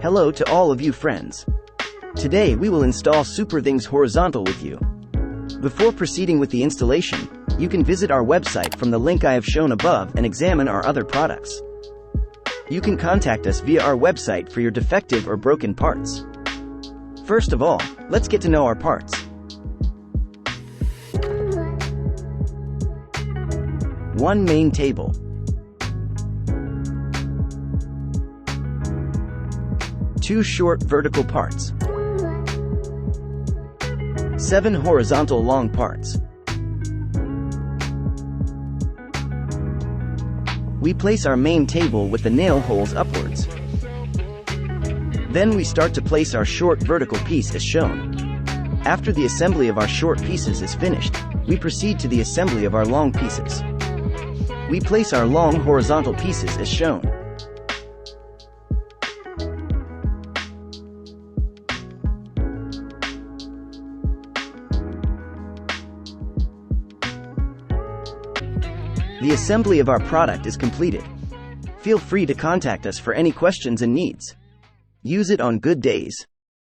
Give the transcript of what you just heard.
Hello to all of you friends. Today we will install Superthings horizontal with you. Before proceeding with the installation, you can visit our website from the link I have shown above and examine our other products. You can contact us via our website for your defective or broken parts. First of all, let's get to know our parts. One main table. Two short vertical parts. 7 horizontal long parts. We place our main table with the nail holes upwards. Then we start to place our short vertical piece as shown. After the assembly of our short pieces is finished, we proceed to the assembly of our long pieces. We place our long horizontal pieces as shown. The assembly of our product is completed. Feel free to contact us for any questions and needs. Use it on good days.